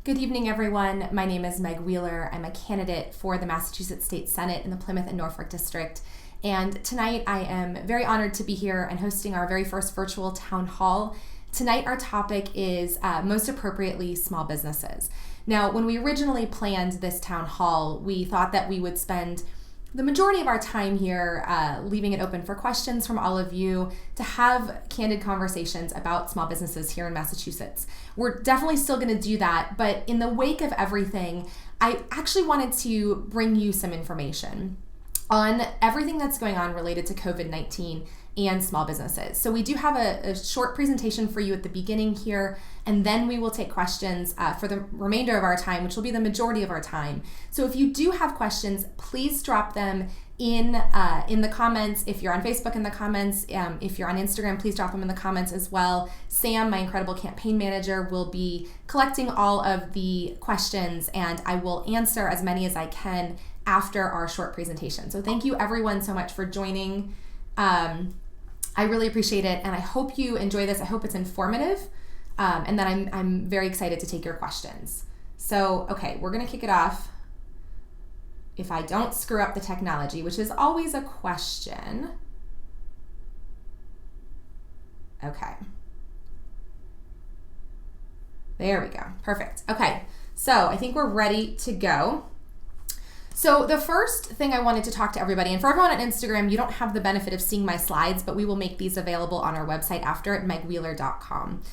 Good evening, everyone. My name is Meg Wheeler. I'm a candidate for the Massachusetts State Senate in the Plymouth and Norfolk District. And tonight I am very honored to be here and hosting our very first virtual town hall. Tonight our topic is most appropriately small businesses. Now, when we originally planned this town hall, we thought that we would spend the majority of our time here leaving it open for questions from all of you to have candid conversations about small businesses here in Massachusetts. We're definitely still going to do that, but in the wake of everything, I actually wanted to bring you some information on everything that's going on related to COVID-19 and small businesses. So we do have a short presentation for you at the beginning here, and then we will take questions for the remainder of our time, which will be the majority of our time. So if you do have questions, please drop them in the comments. If you're on Facebook, in the comments. If you're on Instagram, please drop them in the comments as well. Sam, my incredible campaign manager, will be collecting all of the questions, and I will answer as many as I can after our short presentation. So thank you everyone so much for joining. I really appreciate it, and I hope you enjoy this. I hope it's informative, and then I'm very excited to take your questions. So, okay, we're gonna kick it off. If I don't screw up the technology, which is always a question. Okay. There we go, perfect. Okay, so I think we're ready to go. So the first thing I wanted to talk to everybody, and for everyone on Instagram, you don't have the benefit of seeing my slides, but we will make these available on our website after at megwheeler.com.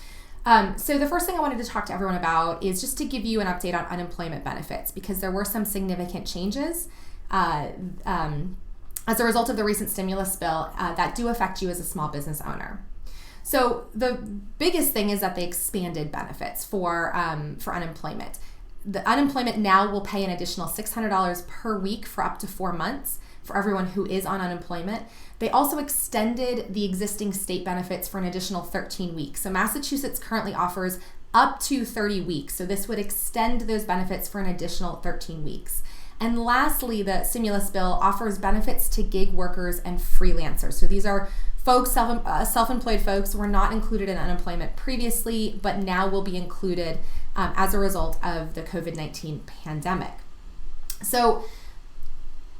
So the first thing I wanted to talk to everyone about is just to give you an update on unemployment benefits, because there were some significant changes as a result of the recent stimulus bill that do affect you as a small business owner. So the biggest thing is that they expanded benefits for unemployment. The unemployment now will pay an additional $600 per week for up to 4 months for everyone who is on unemployment. They also extended the existing state benefits for an additional 13 weeks. So Massachusetts currently offers up to 30 weeks. So this would extend those benefits for an additional 13 weeks. And lastly, the stimulus bill offers benefits to gig workers and freelancers. So these are folks, self-employed folks who were not included in unemployment previously, but now will be included as a result of the COVID-19 pandemic. So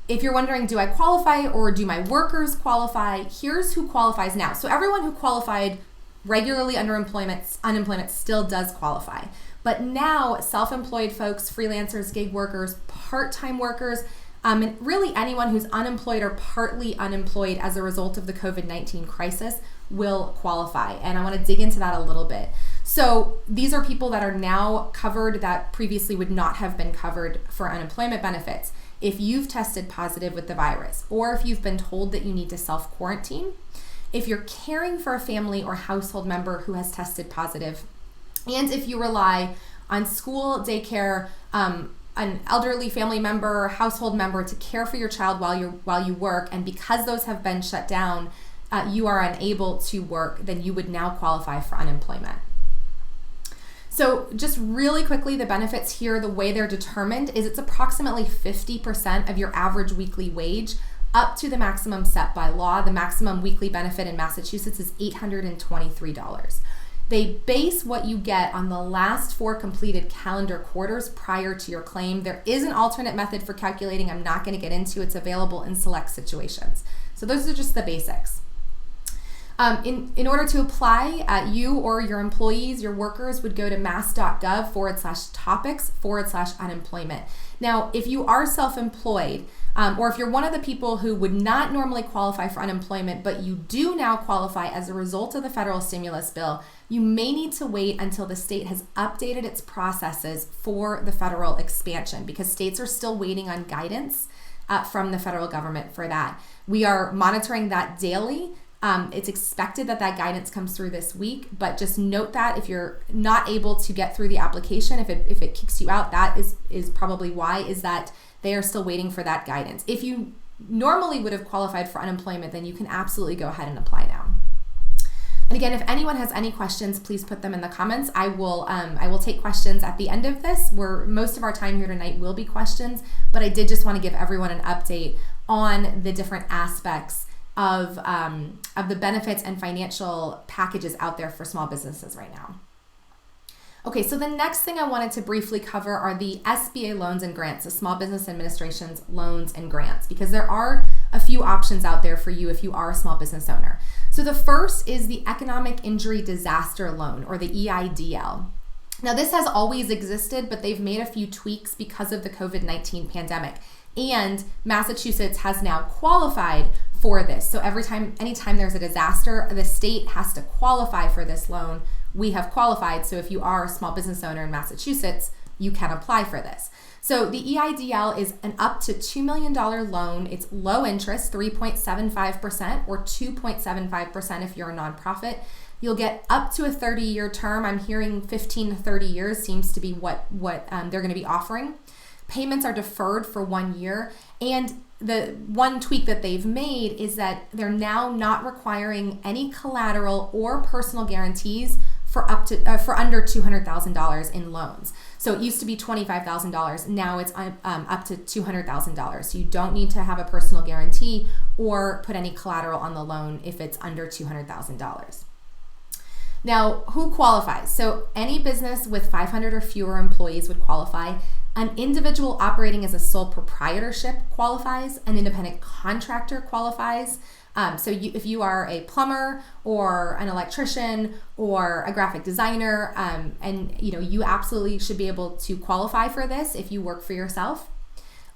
if you're wondering, do I qualify or do my workers qualify? Here's who qualifies now. So everyone who qualified regularly under unemployment still does qualify. But now self-employed folks, freelancers, gig workers, part-time workers, and really anyone who's unemployed or partly unemployed as a result of the COVID-19 crisis will qualify. And I want to dig into that a little bit. So these are people that are now covered that previously would not have been covered for unemployment benefits. If you've tested positive with the virus, or if you've been told that you need to self-quarantine, if you're caring for a family or household member who has tested positive, and if you rely on school, daycare, an elderly family member or household member to care for your child while you work, and because those have been shut down, you are unable to work, then you would now qualify for unemployment. So just really quickly, the benefits here, the way they're determined is it's approximately 50% of your average weekly wage up to the maximum set by law. The maximum weekly benefit in Massachusetts is $823. They base what you get on the last 4 completed calendar quarters prior to your claim. There is an alternate method for calculating I'm not going to get into. It's available in select situations. So those are just the basics. In order to apply, you or your employees, your workers, would go to mass.gov/topics/unemployment. Now, if you are self-employed, or if you're one of the people who would not normally qualify for unemployment, but you do now qualify as a result of the federal stimulus bill, you may need to wait until the state has updated its processes for the federal expansion, because states are still waiting on guidance from the federal government for that. We are monitoring that daily. It's expected that guidance comes through this week, but just note that if you're not able to get through the application, if it kicks you out, that is probably why, is that they are still waiting for that guidance. If you normally would have qualified for unemployment, then you can absolutely go ahead and apply now. And again, if anyone has any questions, please put them in the comments. I will take questions at the end of this, where most of our time here tonight will be questions, but I did just want to give everyone an update on the different aspects of the benefits and financial packages out there for small businesses right now. Okay, so the next thing I wanted to briefly cover are the SBA loans and grants, the Small Business Administration's loans and grants, because there are a few options out there for you if you are a small business owner. So the first is the Economic Injury Disaster Loan, or the EIDL. Now, this has always existed, but they've made a few tweaks because of the COVID-19 pandemic. And Massachusetts has now qualified for this. So anytime there's a disaster, the state has to qualify for this loan. We have qualified. So if you are a small business owner in Massachusetts, you can apply for this. So the EIDL is an up to $2 million loan. It's low interest, 3.75% or 2.75% if you're a nonprofit. You'll get up to a 30-year term. I'm hearing 15 to 30 years seems to be what they're going to be offering. Payments are deferred for 1 year. And the one tweak that they've made is that they're now not requiring any collateral or personal guarantees for under $200,000 in loans. So it used to be $25,000. Now it's up to $200,000. So you don't need to have a personal guarantee or put any collateral on the loan if it's under $200,000. Now, who qualifies? So any business with 500 or fewer employees would qualify. An individual operating as a sole proprietorship qualifies. An independent contractor qualifies. If you are a plumber or an electrician or a graphic designer, you absolutely should be able to qualify for this if you work for yourself.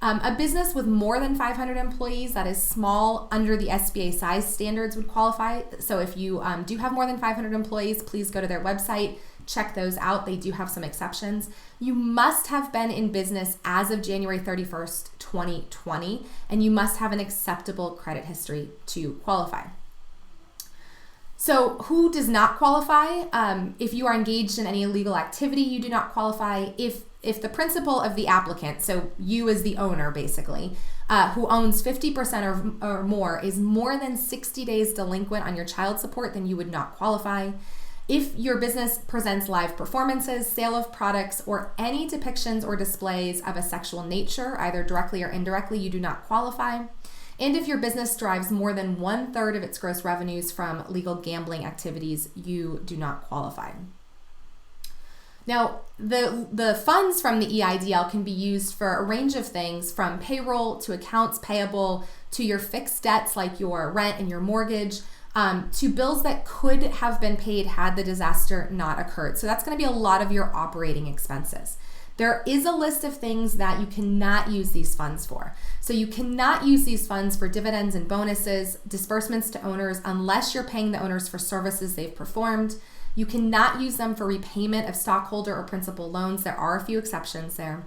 A business with more than 500 employees that is small under the SBA size standards would qualify. So if you do have more than 500 employees, please go to their website, check those out. They do have some exceptions. You must have been in business as of January 31st, 2020, and you must have an acceptable credit history to qualify. So who does not qualify? If you are engaged in any illegal activity, you do not qualify. If the principal of the applicant, so you as the owner basically, who owns 50% or more is more than 60 days delinquent on your child support, then you would not qualify. If your business presents live performances, sale of products, or any depictions or displays of a sexual nature, either directly or indirectly, you do not qualify. And if your business derives more than 1/3 of its gross revenues from legal gambling activities, you do not qualify. Now, the funds from the EIDL can be used for a range of things, from payroll to accounts payable to your fixed debts like your rent and your mortgage, to bills that could have been paid had the disaster not occurred. So that's going to be a lot of your operating expenses. There is a list of things that you cannot use these funds for. So you cannot use these funds for dividends and bonuses, disbursements to owners, unless you're paying the owners for services they've performed. You cannot use them for repayment of stockholder or principal loans. There are a few exceptions there.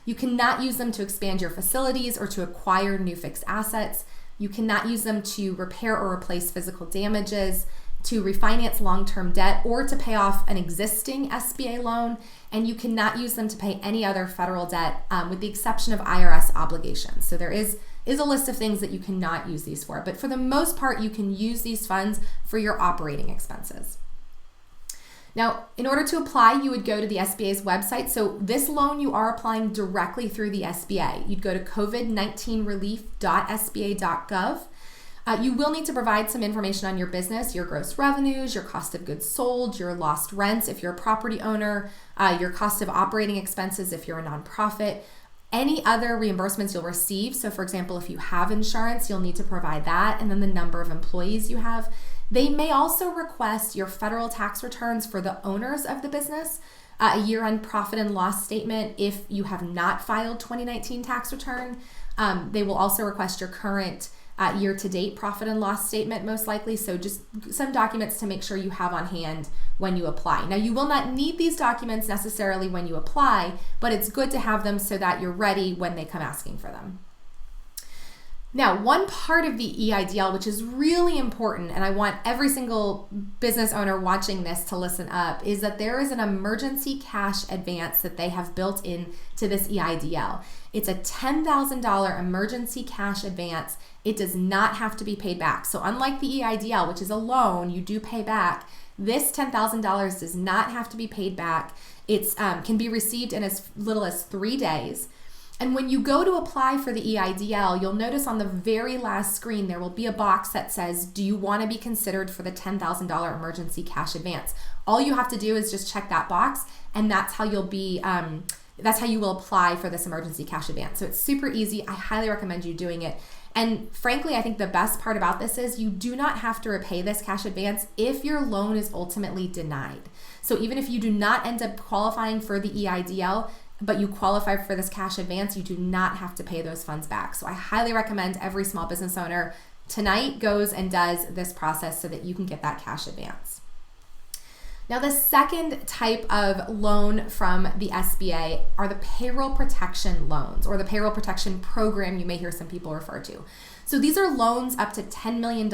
You cannot use them to expand your facilities or to acquire new fixed assets. You cannot use them to repair or replace physical damages, to refinance long-term debt, or to pay off an existing SBA loan. And you cannot use them to pay any other federal debt, with the exception of IRS obligations. So there is a list of things that you cannot use these for. But for the most part, you can use these funds for your operating expenses. Now, in order to apply, you would go to the SBA's website. So this loan, you are applying directly through the SBA. You'd go to covid19relief.sba.gov. You will need to provide some information on your business, your gross revenues, your cost of goods sold, your lost rents if you're a property owner, your cost of operating expenses if you're a nonprofit, any other reimbursements you'll receive. So for example, if you have insurance, you'll need to provide that, and then the number of employees you have. They may also request your federal tax returns for the owners of the business, a year-end profit and loss statement if you have not filed 2019 tax return. They will also request your current year-to-date profit and loss statement, most likely. So just some documents to make sure you have on hand when you apply. Now, you will not need these documents necessarily when you apply, but it's good to have them so that you're ready when they come asking for them. Now, one part of the EIDL, which is really important, and I want every single business owner watching this to listen up, is that there is an emergency cash advance that they have built in to this EIDL. It's a $10,000 emergency cash advance. It does not have to be paid back. So unlike the EIDL, which is a loan, you do pay back, this $10,000 does not have to be paid back. It can be received in as little as 3 days. And when you go to apply for the EIDL, you'll notice on the very last screen, there will be a box that says, do you want to be considered for the $10,000 emergency cash advance? All you have to do is just check that box, and that's how you'll be, that's how you will apply for this emergency cash advance. So it's super easy. I highly recommend you doing it. And frankly, I think the best part about this is you do not have to repay this cash advance if your loan is ultimately denied. So even if you do not end up qualifying for the EIDL, but you qualify for this cash advance, you do not have to pay those funds back. So I highly recommend every small business owner tonight goes and does this process so that you can get that cash advance. Now, the second type of loan from the SBA are the payroll protection loans, or the payroll protection program you may hear some people refer to. So these are loans up to $10 million,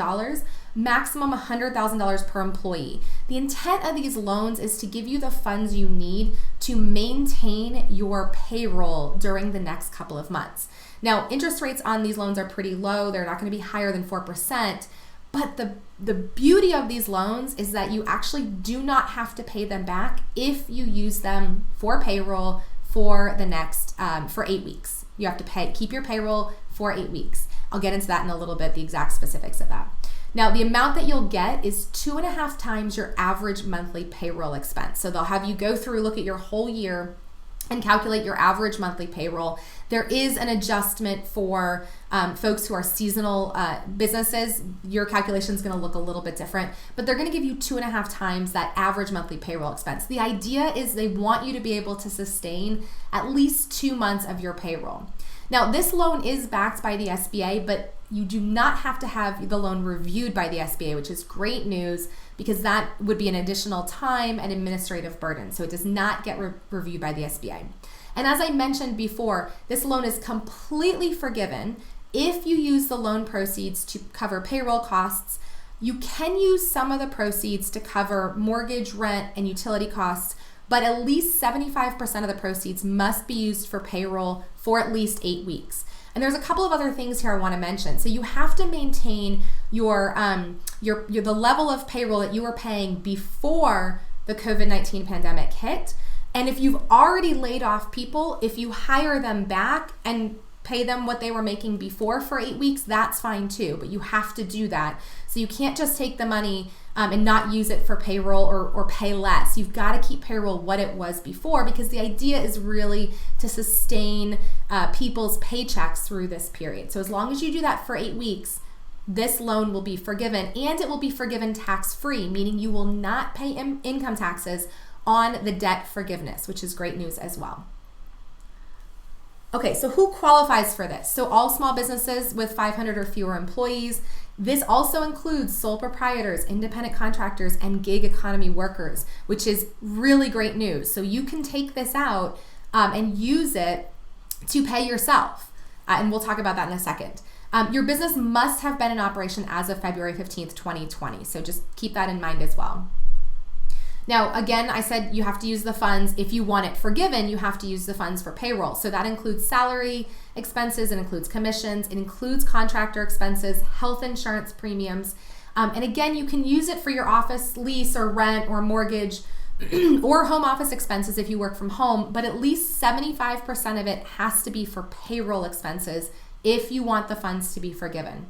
maximum $100,000 per employee. The intent of these loans is to give you the funds you need to maintain your payroll during the next couple of months. Now, interest rates on these loans are pretty low. They're not going to be higher than 4%. But the beauty of these loans is that you actually do not have to pay them back if you use them for payroll for the next, for 8 weeks. You have to keep your payroll for 8 weeks. I'll get into that in a little bit, the exact specifics of that. Now, the amount that you'll get is 2.5 times your average monthly payroll expense. So they'll have you go through, look at your whole year, and calculate your average monthly payroll. There is an adjustment for folks who are seasonal businesses. Your calculation is going to look a little bit different, but they're going to give you 2.5 times that average monthly payroll expense. The idea is they want you to be able to sustain at least 2 months of your payroll. Now, this loan is backed by the SBA, but you do not have to have the loan reviewed by the SBA, which is great news because that would be an additional time and administrative burden. So it does not get reviewed by the SBA. And as I mentioned before, this loan is completely forgiven if you use the loan proceeds to cover payroll costs. You can use some of the proceeds to cover mortgage, rent, and utility costs, but at least 75% of the proceeds must be used for payroll for at least 8 weeks. And there's a couple of other things here I want to mention. So you have to maintain your the level of payroll that you were paying before the COVID-19 pandemic hit. And if you've already laid off people, if you hire them back and pay them what they were making before for 8 weeks, that's fine too, but you have to do that. So you can't just take the money and not use it for payroll or pay less. You've got to keep payroll what it was before, because the idea is really to sustain people's paychecks through this period. So as long as you do that for 8 weeks, this loan will be forgiven, and it will be forgiven tax-free, meaning you will not pay income taxes on the debt forgiveness, which is great news as well. Okay, so who qualifies for this? So all small businesses with 500 or fewer employees. This also includes sole proprietors, independent contractors, and gig economy workers, which is really great news. So you can take this out and use it to pay yourself. And we'll talk about that in a second. Your business must have been in operation as of February 15th, 2020. So just keep that in mind as well. Now, again, I said you have to use the funds. If you want it forgiven, you have to use the funds for payroll. So that includes salary expenses, it includes commissions, it includes contractor expenses, health insurance premiums. And again, you can use it for your office lease or rent or mortgage or home office expenses if you work from home, but at least 75% of it has to be for payroll expenses if you want the funds to be forgiven.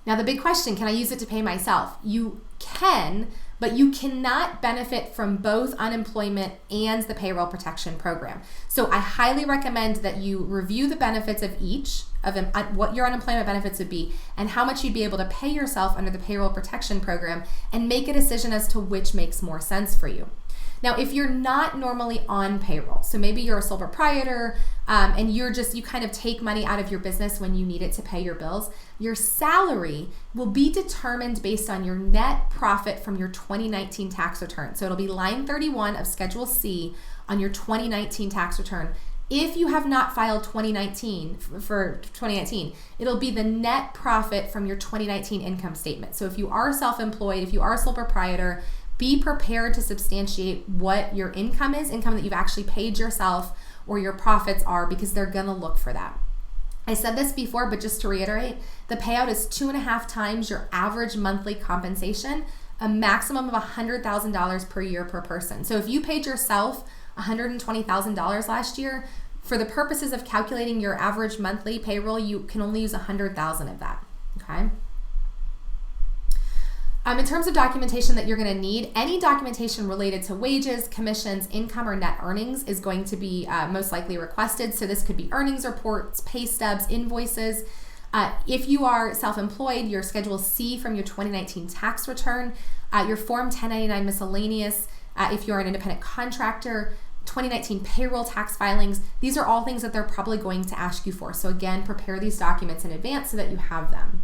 Now, the big question, can I use it to pay myself? You can, but you cannot benefit from both unemployment and the payroll protection program. So I highly recommend that you review the benefits of each, of what your unemployment benefits would be and how much you'd be able to pay yourself under the payroll protection program, and make a decision as to which makes more sense for you. Now, if you're not normally on payroll, so maybe you're a sole proprietor and you kind of take money out of your business when you need it to pay your bills, your salary will be determined based on your net profit from your 2019 tax return. So it'll be line 31 of Schedule C on your 2019 tax return. If you have not filed 2019, it'll be the net profit from your 2019 income statement. So if you are self-employed, if you are a sole proprietor, be prepared to substantiate what your income is, income that you've actually paid yourself, or your profits are, because they're gonna look for that. I said this before, but just to reiterate, the payout is 2.5 times your average monthly compensation, a maximum of $100,000 per year per person. So if you paid yourself $120,000 last year, For the purposes of calculating your average monthly payroll, you can only use 100,000 of that, okay? In terms of documentation that you're going to need, any documentation related to wages, commissions, income, or net earnings is going to be most likely requested. So this could be earnings reports, pay stubs, invoices. If you are self-employed, your Schedule C from your 2019 tax return, your Form 1099 miscellaneous, if you're an independent contractor, 2019 payroll tax filings. These are all things that they're probably going to ask you for. So again, prepare these documents in advance so that you have them.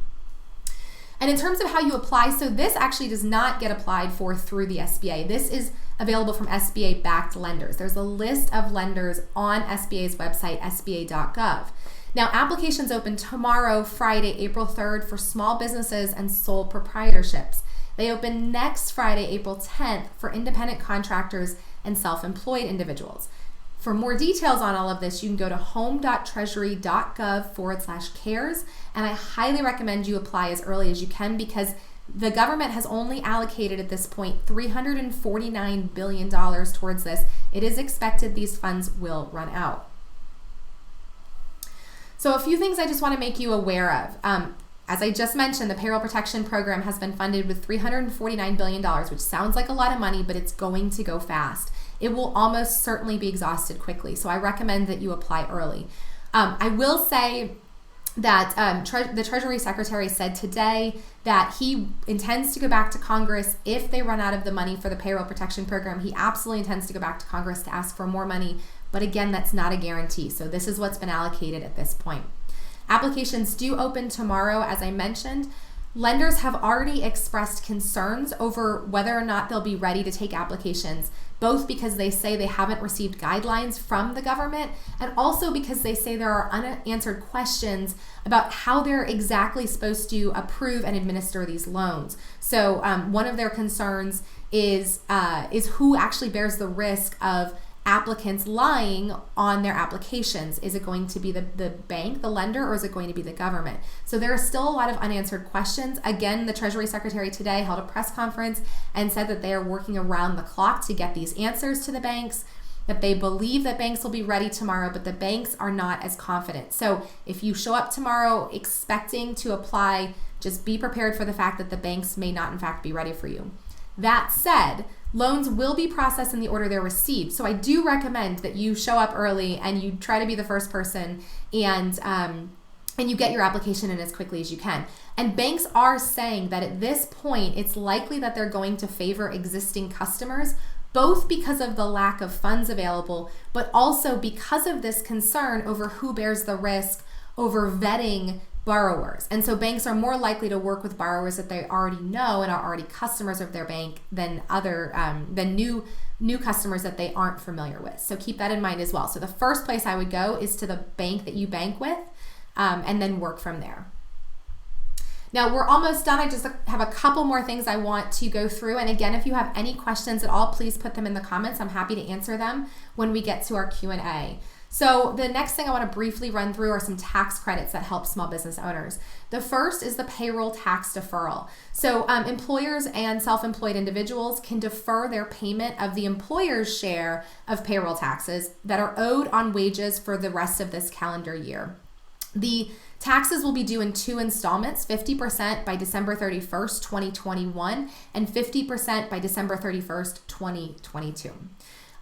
And in terms of how you apply, so this actually does not get applied for through the SBA. This is available from SBA-backed lenders. There's a list of lenders on SBA's website, sba.gov. Now, applications open tomorrow, Friday, April 3rd, for small businesses and sole proprietorships. They open next Friday, April 10th, for independent contractors and self-employed individuals. For more details on all of this, you can go to home.treasury.gov/cares, and I highly recommend you apply as early as you can because the government has only allocated at this point $349 billion towards this. It is expected these funds will run out. So a few things I just want to make you aware of. As I just mentioned, the Payroll Protection Program has been funded with $349 billion, which sounds like a lot of money, but it's going to go fast. It will almost certainly be exhausted quickly, so I recommend that you apply early. I will say that the Treasury Secretary said today that he intends to go back to Congress if they run out of the money for the Payroll Protection Program. He absolutely intends to go back to Congress to ask for more money, but again, that's not a guarantee, so this is what's been allocated at this point. Applications do open tomorrow, as I mentioned. Lenders have already expressed concerns over whether or not they'll be ready to take applications, both because they say they haven't received guidelines from the government and also because they say there are unanswered questions about how they're exactly supposed to approve and administer these loans. So one of their concerns is who actually bears the risk of applicants lying on their applications. Is it going to be the bank, the lender, or is it going to be the government? So there are still a lot of unanswered questions. Again, the Treasury Secretary today held a press conference and said that they are working around the clock to get these answers to the banks, that they believe that banks will be ready tomorrow, but the banks are not as confident. So if you show up tomorrow expecting to apply, just be prepared for the fact that the banks may not in fact be ready for you. That said, loans will be processed in the order they're received. So I do recommend that you show up early and you try to be the first person and you get your application in as quickly as you can. And banks are saying that at this point, it's likely that they're going to favor existing customers, both because of the lack of funds available, but also because of this concern over who bears the risk over vetting borrowers. And so banks are more likely to work with borrowers that they already know and are already customers of their bank than new customers that they aren't familiar with. So keep that in mind as well. So the first place I would go is to the bank that you bank with, and then work from there. Now we're almost done. I just have a couple more things I want to go through. And again, if you have any questions at all, please put them in the comments. I'm happy to answer them when we get to our Q&A. So the next thing I want to briefly run through are some tax credits that help small business owners. The first is the payroll tax deferral. So employers and self-employed individuals can defer their payment of the employer's share of payroll taxes that are owed on wages for the rest of this calendar year. The taxes will be due in 2 installments, 50% by December 31st, 2021, and 50% by December 31st, 2022.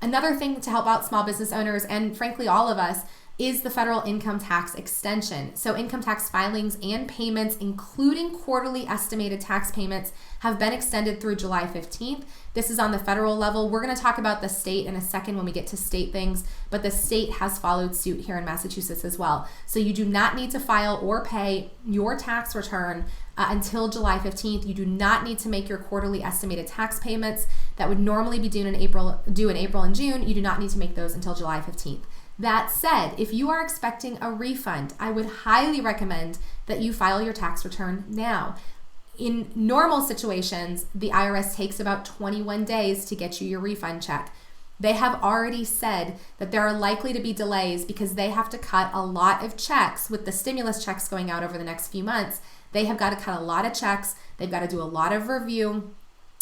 Another thing to help out small business owners, and frankly all of us, is the federal income tax extension. So income tax filings and payments, including quarterly estimated tax payments, have been extended through July 15th. This is on the federal level. We're going to talk about the state in a second when we get to state things, but the state has followed suit here in Massachusetts as well. So you do not need to file or pay your tax return until July 15th. You do not need to make your quarterly estimated tax payments that would normally be due in April and June. You do not need to make those until July 15th. That said, if you are expecting a refund, I would highly recommend that you file your tax return now. In normal situations, the IRS takes about 21 days to get you your refund check. They have already said that there are likely to be delays because they have to cut a lot of checks with the stimulus checks going out over the next few months. They have got to cut a lot of checks. They've got to do a lot of review.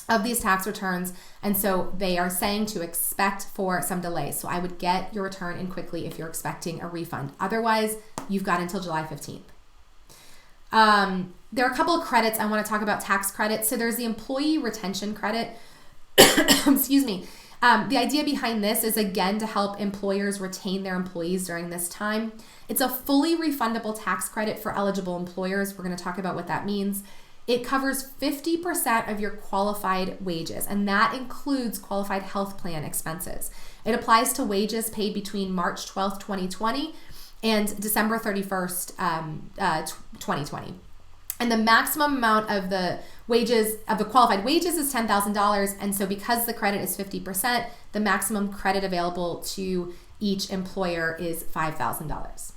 of these tax returns. And so they are saying to expect for some delays. So I would get your return in quickly if you're expecting a refund. Otherwise, you've got until July 15th. There are a couple of credits I want to talk about, tax credits. So there's the employee retention credit. Excuse me. The idea behind this is, again, to help employers retain their employees during this time. It's a fully refundable tax credit for eligible employers. We're going to talk about what that means. It covers 50% of your qualified wages, and that includes qualified health plan expenses. It applies to wages paid between March 12th, 2020 and December 31st, 2020. And the maximum amount of the wages, of the qualified wages, is $10,000. And so because the credit is 50%, the maximum credit available to each employer is $5,000.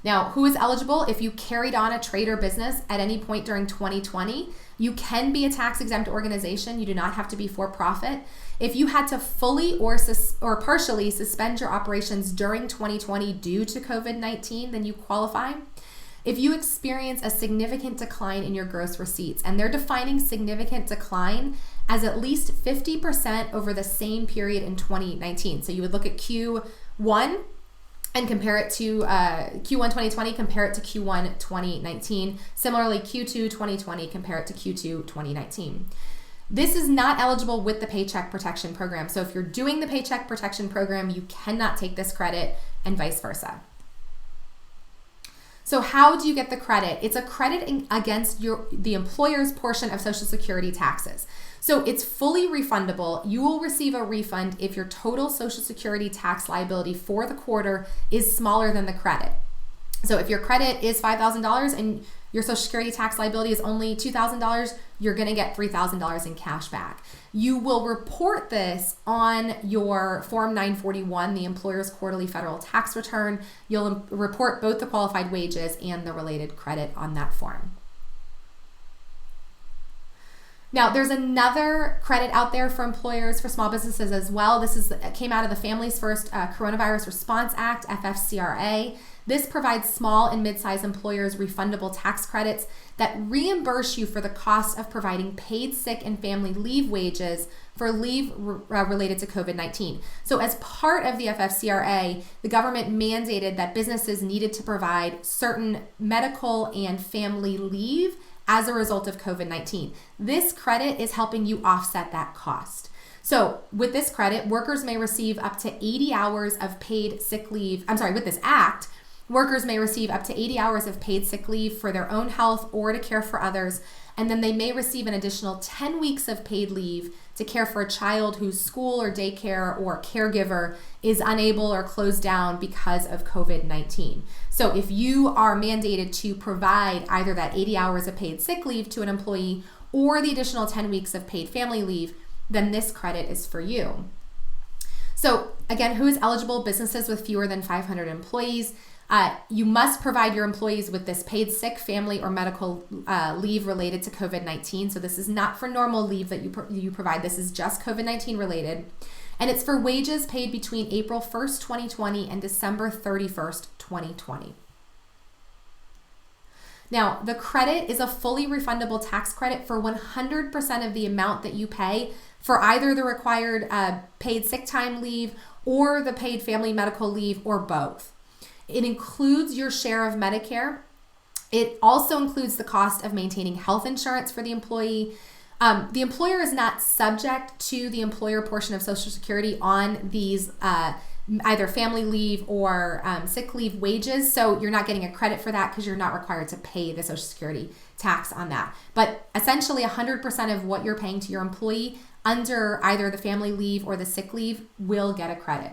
Now, who is eligible? If you carried on a trade or business at any point during 2020, you can be a tax-exempt organization. You do not have to be for-profit. If you had to fully or partially suspend your operations during 2020 due to COVID-19, then you qualify. If you experience a significant decline in your gross receipts, and they're defining significant decline as at least 50% over the same period in 2019. So you would look at Q1 and compare it to Q1 2020, compare it to Q1 2019. Similarly, Q2 2020, compare it to Q2 2019. This is not eligible with the Paycheck Protection Program. So if you're doing the Paycheck Protection Program, you cannot take this credit, and vice versa. So how do you get the credit? It's a credit against the employer's portion of Social Security taxes. So it's fully refundable. You will receive a refund if your total Social Security tax liability for the quarter is smaller than the credit. So if your credit is $5,000 and your Social Security tax liability is only $2,000, you're going to get $3,000 in cash back. You will report this on your Form 941, the employer's quarterly federal tax return. You'll report both the qualified wages and the related credit on that form. Now, there's another credit out there for employers, for small businesses as well. This came out of the Families First Coronavirus Response Act, FFCRA. This provides small and mid-sized employers refundable tax credits that reimburse you for the cost of providing paid sick and family leave wages for leave related to COVID-19. So as part of the FFCRA, the government mandated that businesses needed to provide certain medical and family leave as a result of COVID-19. This credit is helping you offset that cost. So with this credit, workers may receive up to 80 hours of paid sick leave. With this act, workers may receive up to 80 hours of paid sick leave for their own health or to care for others. And then they may receive an additional 10 weeks of paid leave to care for a child whose school or daycare or caregiver is unable or closed down because of COVID-19. So if you are mandated to provide either that 80 hours of paid sick leave to an employee or the additional 10 weeks of paid family leave, then this credit is for you. So again, who is eligible? Businesses with fewer than 500 employees. You must provide your employees with this paid sick, family, or medical leave related to COVID-19. So this is not for normal leave that you provide. This is just COVID-19 related. And it's for wages paid between April 1st, 2020 and December 31st, 2020. Now, the credit is a fully refundable tax credit for 100% of the amount that you pay for either the required paid sick time leave or the paid family medical leave, or both. It includes your share of Medicare. It also includes the cost of maintaining health insurance for the employee. The employer is not subject to the employer portion of Social Security on these either family leave or sick leave wages. So you're not getting a credit for that because you're not required to pay the Social Security tax on that. But essentially 100% of what you're paying to your employee under either the family leave or the sick leave will get a credit.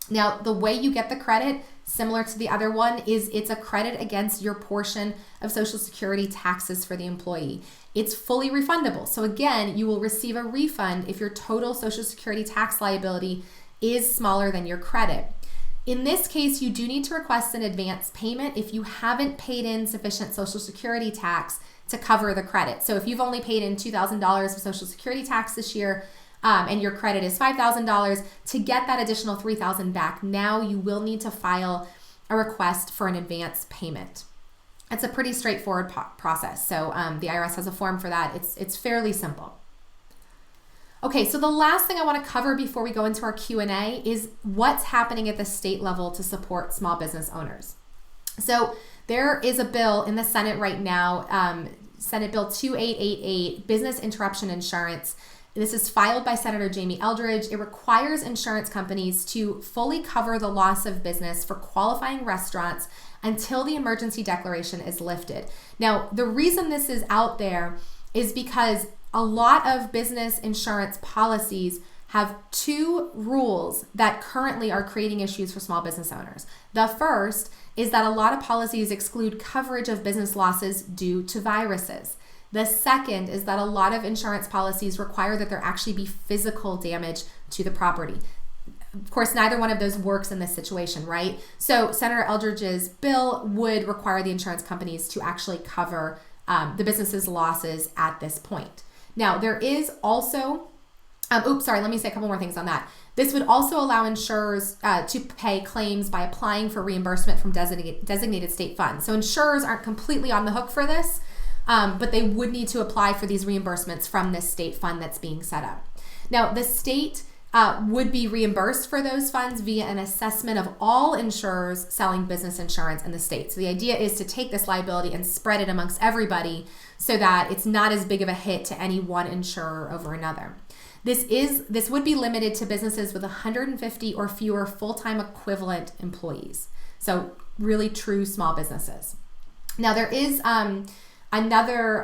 Now, the way you get the credit, similar to the other one, is it's a credit against your portion of Social Security taxes for the employee. It's fully refundable. So again, you will receive a refund if your total Social Security tax liability is smaller than your credit. In this case, you do need to request an advance payment if you haven't paid in sufficient Social Security tax to cover the credit. So if you've only paid in $2,000 of Social Security tax this year, and your credit is $5,000, to get that additional $3,000 back, now you will need to file a request for an advance payment. It's a pretty straightforward process. So the IRS has a form for that. It's fairly simple. Okay, so the last thing I want to cover before we go into our Q&A is what's happening at the state level to support small business owners. So there is a bill in the Senate right now, Senate Bill 2888, Business Interruption Insurance. This is filed by Senator Jamie Eldridge. It requires insurance companies to fully cover the loss of business for qualifying restaurants until the emergency declaration is lifted. Now, the reason this is out there is because a lot of business insurance policies have two rules that currently are creating issues for small business owners. The first is that a lot of policies exclude coverage of business losses due to viruses. The second is that a lot of insurance policies require that there actually be physical damage to the property. Of course, neither one of those works in this situation, right? So Senator Eldridge's bill would require the insurance companies to actually cover the business's losses at this point. Now, there is also, let me say a couple more things on that. This would also allow insurers to pay claims by applying for reimbursement from designated state funds. So insurers aren't completely on the hook for this, but they would need to apply for these reimbursements from this state fund that's being set up. Now, the state would be reimbursed for those funds via an assessment of all insurers selling business insurance in the state. So the idea is to take this liability and spread it amongst everybody so that it's not as big of a hit to any one insurer over another. This would be limited to businesses with 150 or fewer full-time equivalent employees. So really true small businesses. Now there is another,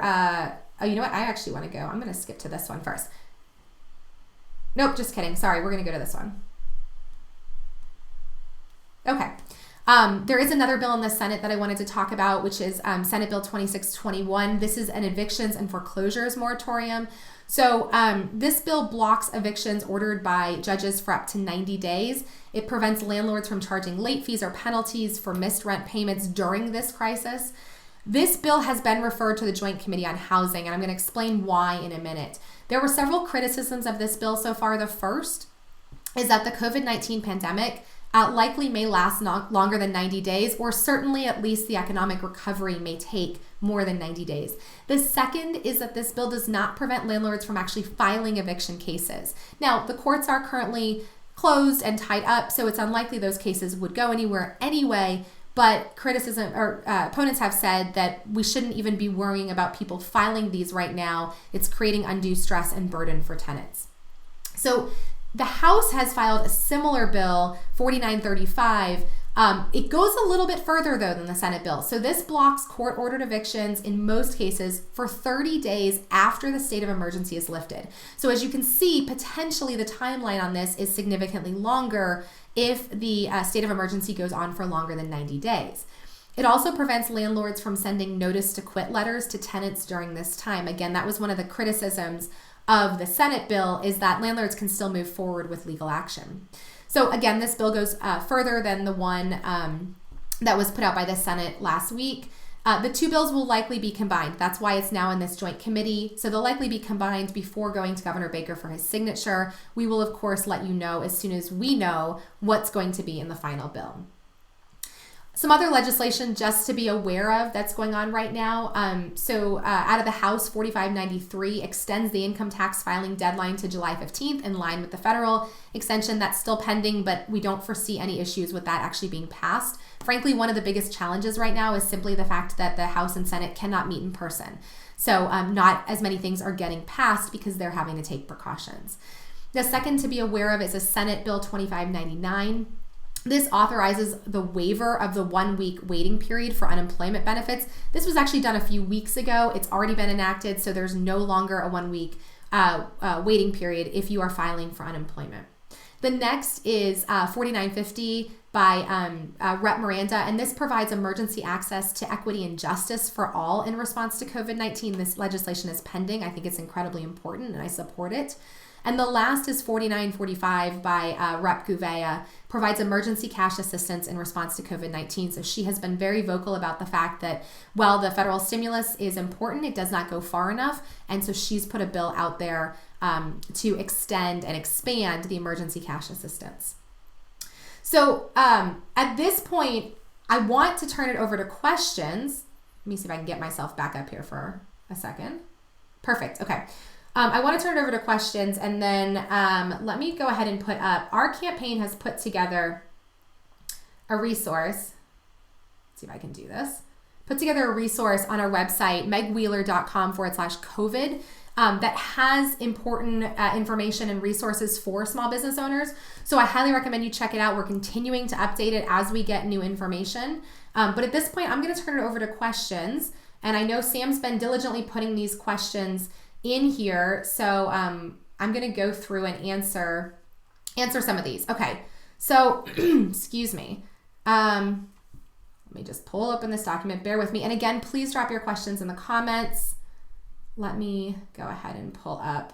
you know what? I actually want to go. I'm going to skip to this one first. Nope, just kidding. Sorry, we're going to go to this one. Okay. There is another bill in the Senate that I wanted to talk about, which is Senate Bill 2621. This is an evictions and foreclosures moratorium. So this bill blocks evictions ordered by judges for up to 90 days. It prevents landlords from charging late fees or penalties for missed rent payments during this crisis. This bill has been referred to the Joint Committee on Housing, and I'm going to explain why in a minute. There were several criticisms of this bill so far. The first is that the COVID-19 pandemic likely may last longer than 90 days, or certainly at least the economic recovery may take more than 90 days. The second is that this bill does not prevent landlords from actually filing eviction cases. Now, the courts are currently closed and tied up, so it's unlikely those cases would go anywhere anyway, but opponents have said that we shouldn't even be worrying about people filing these right now. It's creating undue stress and burden for tenants. So the House has filed a similar bill, 4935. It goes a little bit further, though, than the Senate bill. So this blocks court-ordered evictions in most cases for 30 days after the state of emergency is lifted. So as you can see, potentially the timeline on this is significantly longer if the state of emergency goes on for longer than 90 days. It also prevents landlords from sending notice to quit letters to tenants during this time. Again, that was one of the criticisms of the Senate bill, is that landlords can still move forward with legal action. So again, this bill goes further than the one that was put out by the Senate last week. The two bills will likely be combined. That's why it's now in this joint committee. So they'll likely be combined before going to Governor Baker for his signature. We will, of course, let you know as soon as we know what's going to be in the final bill. Some other legislation just to be aware of that's going on right now. Out of the House, 4593 extends the income tax filing deadline to July 15th in line with the federal extension. That's still pending, but we don't foresee any issues with that actually being passed. Frankly, one of the biggest challenges right now is simply the fact that the House and Senate cannot meet in person. So not as many things are getting passed because they're having to take precautions. The second to be aware of is a Senate Bill 2599. This authorizes the waiver of the 1-week waiting period for unemployment benefits. This was actually done a few weeks ago. It's already been enacted, so there's no longer a 1-week waiting period if you are filing for unemployment. The next is 4950 by Rep. Miranda, and this provides emergency access to equity and justice for all in response to COVID-19. This legislation is pending. I think it's incredibly important, and I support it. And the last is 4945 by Rep. Gouveia, provides emergency cash assistance in response to COVID-19. So she has been very vocal about the fact that while the federal stimulus is important, it does not go far enough. And so she's put a bill out there to extend and expand the emergency cash assistance. So at this point, I want to turn it over to questions. Let me see if I can get myself back up here for a second. Perfect. Okay. I want to turn it over to questions, and then let me go ahead and put up, our campaign has put together a resource. Let's see if I can do this. Put together a resource on our website, megwheeler.com/COVID, that has important information and resources for small business owners. So I highly recommend you check it out. We're continuing to update it as we get new information. But at this point, I'm going to turn it over to questions. And I know Sam's been diligently putting these questions in here. So I'm going to go through and answer some of these. Okay. So, excuse me. Let me just pull open this document. Bear with me. And again, please drop your questions in the comments. Let me go ahead and pull up.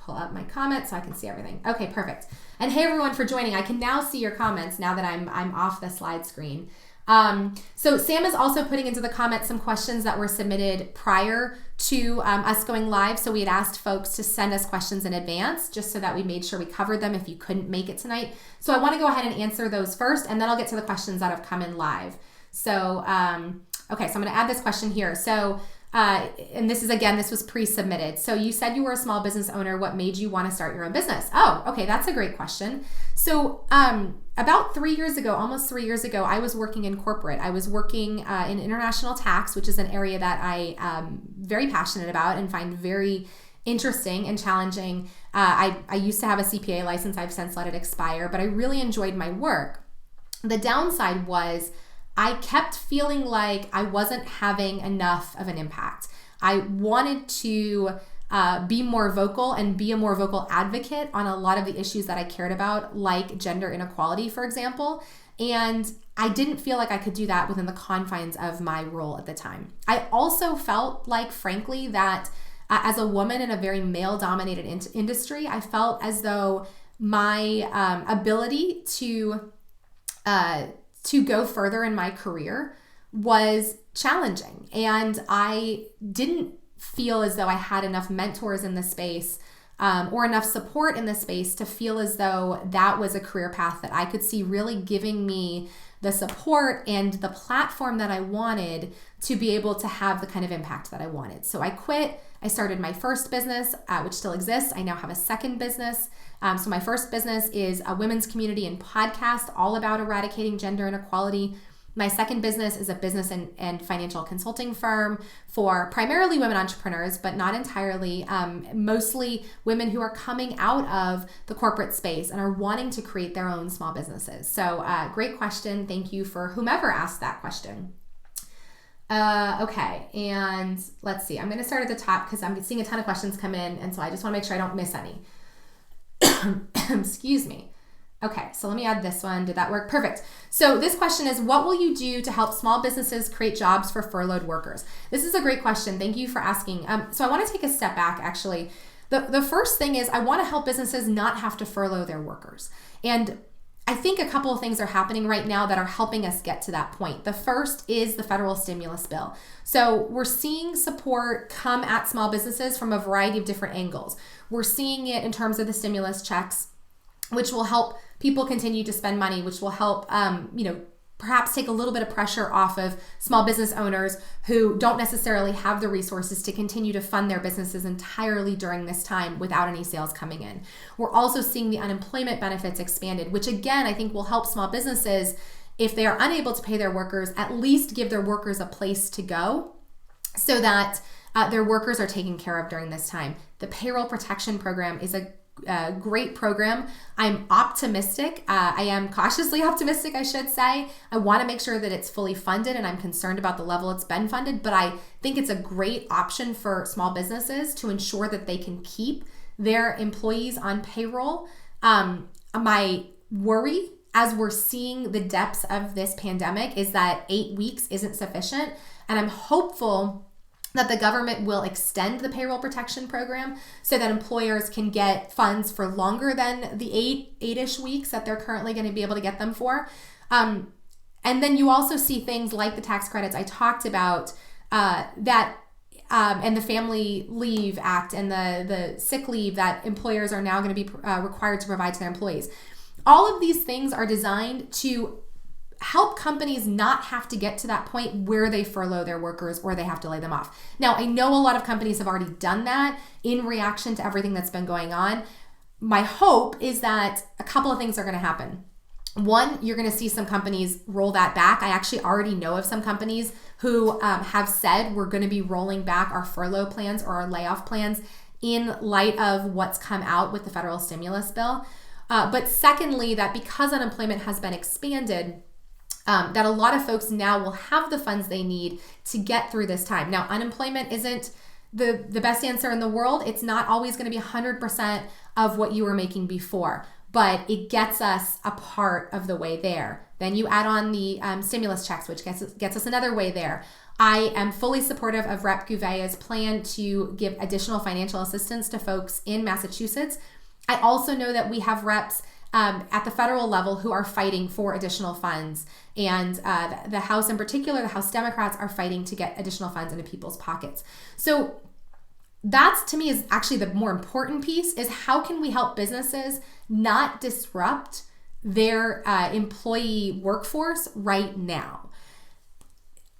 My comments so I can see everything. Okay, perfect. And hey everyone for joining. I can now see your comments now that I'm off the slide screen. So Sam is also putting into the comments some questions that were submitted prior to us going live. So we had asked folks to send us questions in advance just so that we made sure we covered them if you couldn't make it tonight. So I want to go ahead and answer those first, and then I'll get to the questions that have come in live. So, okay, so I'm going to add this question here. So, and this was pre-submitted. So you said you were a small business owner. What made you want to start your own business? Oh, okay. That's a great question. So, about 3 years ago, almost 3 years ago, I was working in corporate. I was working in international tax, which is an area that I am very passionate about and find very interesting and challenging. I used to have a CPA license. I've since let it expire, but I really enjoyed my work. The downside was I kept feeling like I wasn't having enough of an impact. I wanted to be more vocal and be a more vocal advocate on a lot of the issues that I cared about, like gender inequality, for example. And I didn't feel like I could do that within the confines of my role at the time. I also felt like, frankly, that as a woman in a very male-dominated industry, I felt as though my ability to go further in my career was challenging. And I didn't feel as though I had enough mentors in the space or enough support in the space to feel as though that was a career path that I could see really giving me the support and the platform that I wanted to be able to have the kind of impact that I wanted. So I quit. I started my first business, which still exists. I now have a second business. So my first business is a women's community and podcast all about eradicating gender inequality. My second business is a business and financial consulting firm for primarily women entrepreneurs, but not entirely, mostly women who are coming out of the corporate space and are wanting to create their own small businesses. So great question. Thank you for whomever asked that question. Okay, and let's see. I'm going to start at the top because I'm seeing a ton of questions come in, and so I just want to make sure I don't miss any. Excuse me. Okay, so let me add this one. Did that work? Perfect. So this question is, what will you do to help small businesses create jobs for furloughed workers? This is a great question. Thank you for asking. So I want to take a step back, actually. The first thing is I want to help businesses not have to furlough their workers. And I think a couple of things are happening right now that are helping us get to that point. The first is the federal stimulus bill. So we're seeing support come at small businesses from a variety of different angles. We're seeing it in terms of the stimulus checks, which will help people continue to spend money, which will help, perhaps take a little bit of pressure off of small business owners who don't necessarily have the resources to continue to fund their businesses entirely during this time without any sales coming in. We're also seeing the unemployment benefits expanded, which again, I think will help small businesses, if they are unable to pay their workers, at least give their workers a place to go so that their workers are taken care of during this time. The payroll protection program is a great program. I'm optimistic. I am cautiously optimistic, I should say. I want to make sure that it's fully funded, and I'm concerned about the level it's been funded, but I think it's a great option for small businesses to ensure that they can keep their employees on payroll. My worry, as we're seeing the depths of this pandemic, is that 8 weeks isn't sufficient, and I'm hopeful that the government will extend the payroll protection program so that employers can get funds for longer than the eight-ish weeks that they're currently going to be able to get them for. And then you also see things like the tax credits I talked about, and the Family Leave Act and the sick leave that employers are now going to be required to provide to their employees. All of these things are designed to help companies not have to get to that point where they furlough their workers or they have to lay them off. Now, I know a lot of companies have already done that in reaction to everything that's been going on. My hope is that a couple of things are going to happen. One, you're going to see some companies roll that back. I actually already know of some companies who have said we're going to be rolling back our furlough plans or our layoff plans in light of what's come out with the federal stimulus bill. But secondly, that because unemployment has been expanded, that a lot of folks now will have the funds they need to get through this time. Now, unemployment isn't the best answer in the world. It's not always going to be 100% of what you were making before, but it gets us a part of the way there. Then you add on the stimulus checks, which gets us another way there. I am fully supportive of Rep. Gouvea's plan to give additional financial assistance to folks in Massachusetts. I also know that we have reps at the federal level who are fighting for additional funds. And the House in particular, the House Democrats are fighting to get additional funds into people's pockets. So that's, to me, is actually the more important piece, is how can we help businesses not disrupt their employee workforce right now?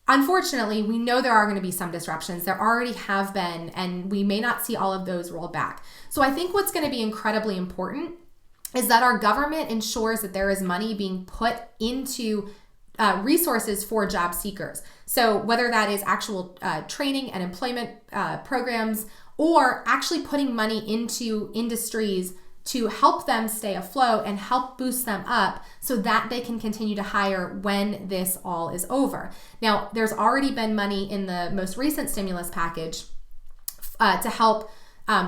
Unfortunately, we know there are going to be some disruptions. There already have been, and we may not see all of those roll back. So I think what's going to be incredibly important is that our government ensures that there is money being put into resources for job seekers. So whether that is actual training and employment programs, or actually putting money into industries to help them stay afloat and help boost them up so that they can continue to hire when this all is over. Now, there's already been money in the most recent stimulus package to help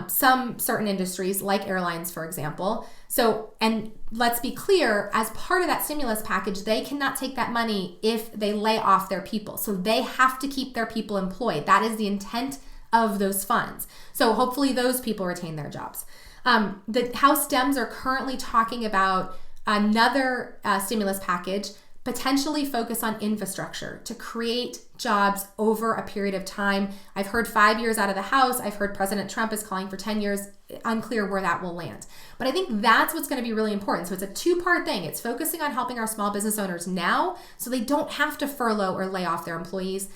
some certain industries, like airlines, for example. So, and let's be clear, as part of that stimulus package, they cannot take that money if they lay off their people. So they have to keep their people employed. That is the intent of those funds. So hopefully those people retain their jobs. The House Dems are currently talking about another stimulus package, potentially focus on infrastructure to create jobs over a period of time. I've heard 5 years out of the House. I've heard President Trump is calling for 10 years. Unclear where that will land. But I think that's what's going to be really important. So it's a two-part thing. It's focusing on helping our small business owners now so they don't have to furlough or lay off their employees.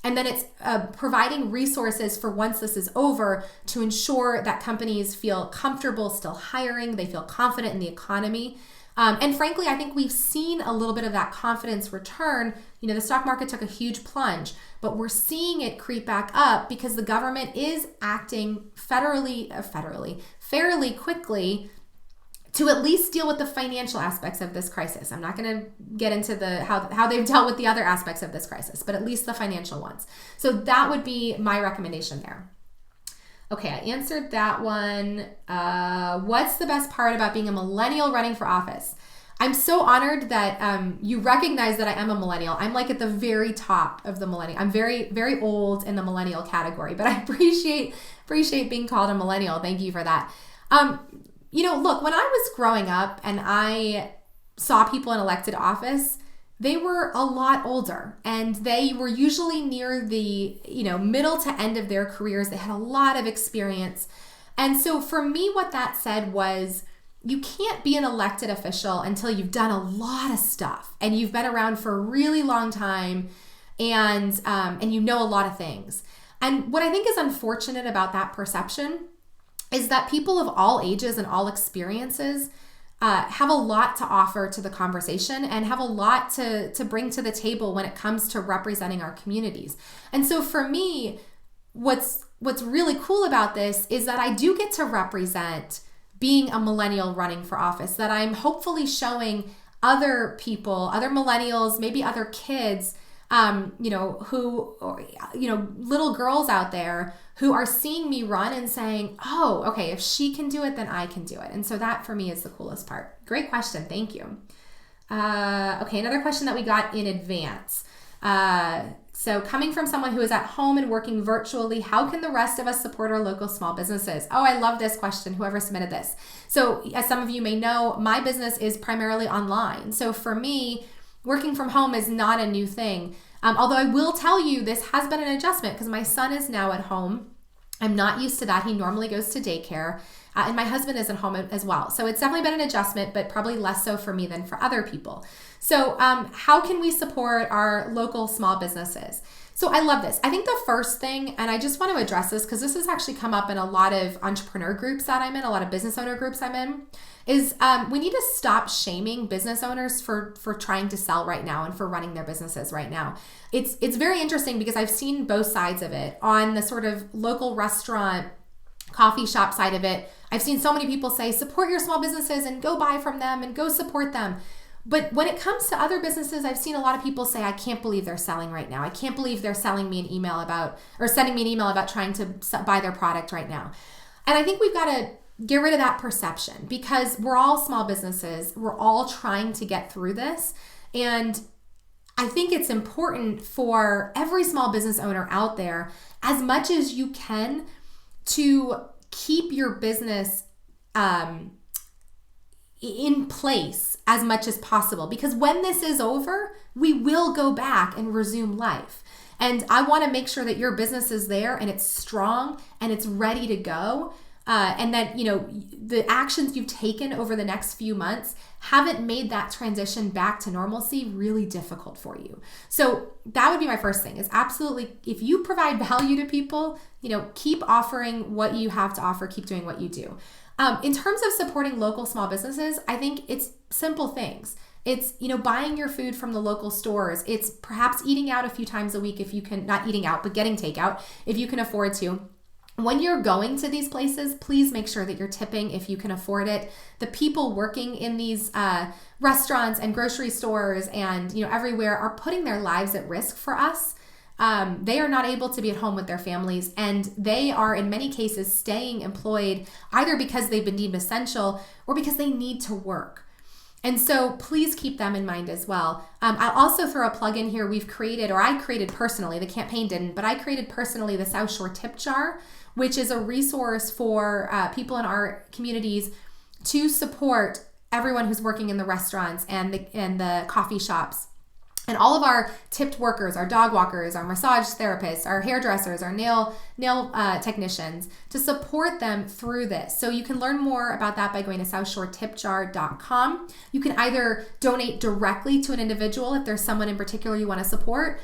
And then it's providing resources for once this is over to ensure that companies feel comfortable still hiring, they feel confident in the economy. And frankly, I think we've seen a little bit of that confidence return. You know, the stock market took a huge plunge, but we're seeing it creep back up because the government is acting fairly quickly to at least deal with the financial aspects of this crisis. I'm not going to get into how they've dealt with the other aspects of this crisis, but at least the financial ones. So that would be my recommendation there. Okay, I answered that one. What's the best part about being a millennial running for office? I'm so honored that you recognize that I am a millennial. I'm like at the very top of the millennial. I'm very, very old in the millennial category, but I appreciate being called a millennial. Thank you for that. You know, look, when I was growing up and I saw people in elected office, they were a lot older and they were usually near the, middle to end of their careers. They had a lot of experience. And so for me, what that said was, you can't be an elected official until you've done a lot of stuff and you've been around for a really long time and you know a lot of things. And what I think is unfortunate about that perception is that people of all ages and all experiences have a lot to offer to the conversation and have a lot to bring to the table when it comes to representing our communities. And so for me, what's really cool about this is that I do get to represent being a millennial running for office, that I'm hopefully showing other people, other millennials, maybe other kids, little girls out there who are seeing me run and saying, oh, okay, if she can do it, then I can do it. And so that for me is the coolest part. Great question. Thank you. Okay, another question that we got in advance. So coming from someone who is at home and working virtually, how can the rest of us support our local small businesses? Oh, I love this question, whoever submitted this. So as some of you may know, my business is primarily online. So for me, working from home is not a new thing. Although I will tell you, this has been an adjustment because my son is now at home I'm not used to that. He normally goes to daycare. And my husband is at home as well. So it's definitely been an adjustment, but probably less so for me than for other people. So how can we support our local small businesses? So I love this. I think the first thing, and I just want to address this because this has actually come up in a lot of entrepreneur groups that I'm in, a lot of business owner groups I'm in, is we need to stop shaming business owners for trying to sell right now and for running their businesses right now. It's very interesting because I've seen both sides of it. On the sort of local restaurant, coffee shop side of it, I've seen so many people say, support your small businesses and go buy from them and go support them. But when it comes to other businesses, I've seen a lot of people say, I can't believe they're selling right now. I can't believe they're selling me an email about, or sending me an email about trying to buy their product right now. And I think we've got to get rid of that perception because we're all small businesses. We're all trying to get through this. And I think it's important for every small business owner out there, as much as you can, to keep your business in place as much as possible, because when this is over, we will go back and resume life. And I want to make sure that your business is there and it's strong and it's ready to go. And that, the actions you've taken over the next few months haven't made that transition back to normalcy really difficult for you. So that would be my first thing, is absolutely, if you provide value to people, keep offering what you have to offer, keep doing what you do. In terms of supporting local small businesses, I think it's simple things. It's, buying your food from the local stores. It's perhaps eating out a few times a week if you can, not eating out, but getting takeout if you can afford to. When you're going to these places, please make sure that you're tipping if you can afford it. The people working in these restaurants and grocery stores and everywhere are putting their lives at risk for us. They are not able to be at home with their families, and they are in many cases staying employed either because they've been deemed essential or because they need to work. And so please keep them in mind as well. I'll also throw a plug in here. I created personally, the campaign didn't, but I created personally the South Shore Tip Jar, which is a resource for people in our communities to support everyone who's working in the restaurants and the coffee shops. And all of our tipped workers, our dog walkers, our massage therapists, our hairdressers, our nail technicians, to support them through this. So you can learn more about that by going to southshoretipjar.com. You can either donate directly to an individual if there's someone in particular you want to support,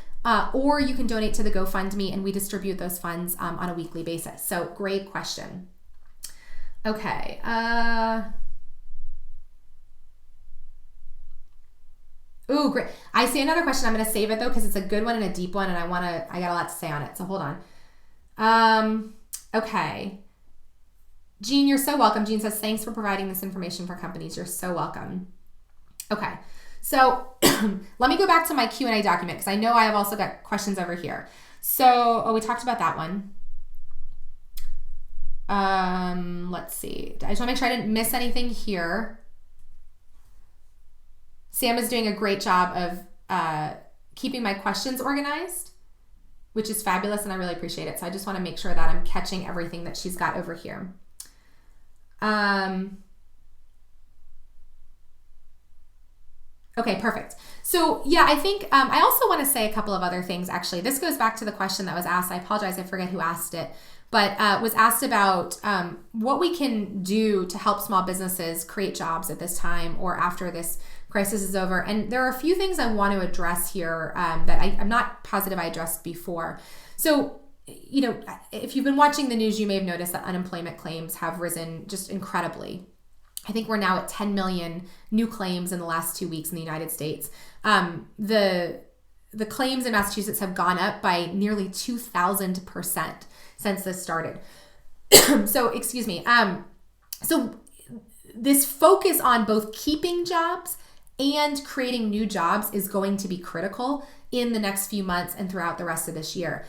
or you can donate to the GoFundMe, and we distribute those funds on a weekly basis. So great question. Okay. Ooh, great. I see another question. I'm going to save it though, because it's a good one and a deep one, and I got a lot to say on it. So hold on. Okay. Jean, you're so welcome. Jean says, thanks for providing this information for companies. You're so welcome. Okay. So let me go back to my Q&A document, because I know I have also got questions over here. So, we talked about that one. Let's see. I just want to make sure I didn't miss anything here. Sam is doing a great job of keeping my questions organized, which is fabulous, and I really appreciate it. So I just want to make sure that I'm catching everything that she's got over here. Okay, perfect. So yeah, I think I also want to say a couple of other things, actually. This goes back to the question that was asked. I apologize, I forget who asked it, but was asked about what we can do to help small businesses create jobs at this time or after this crisis is over. And there are a few things I want to address here that I'm not positive I addressed before. So, if you've been watching the news, you may have noticed that unemployment claims have risen just incredibly. I think we're now at 10 million new claims in the last 2 weeks in the United States. The claims in Massachusetts have gone up by nearly 2,000% since this started. So, excuse me. So this focus on both keeping jobs and creating new jobs is going to be critical in the next few months and throughout the rest of this year.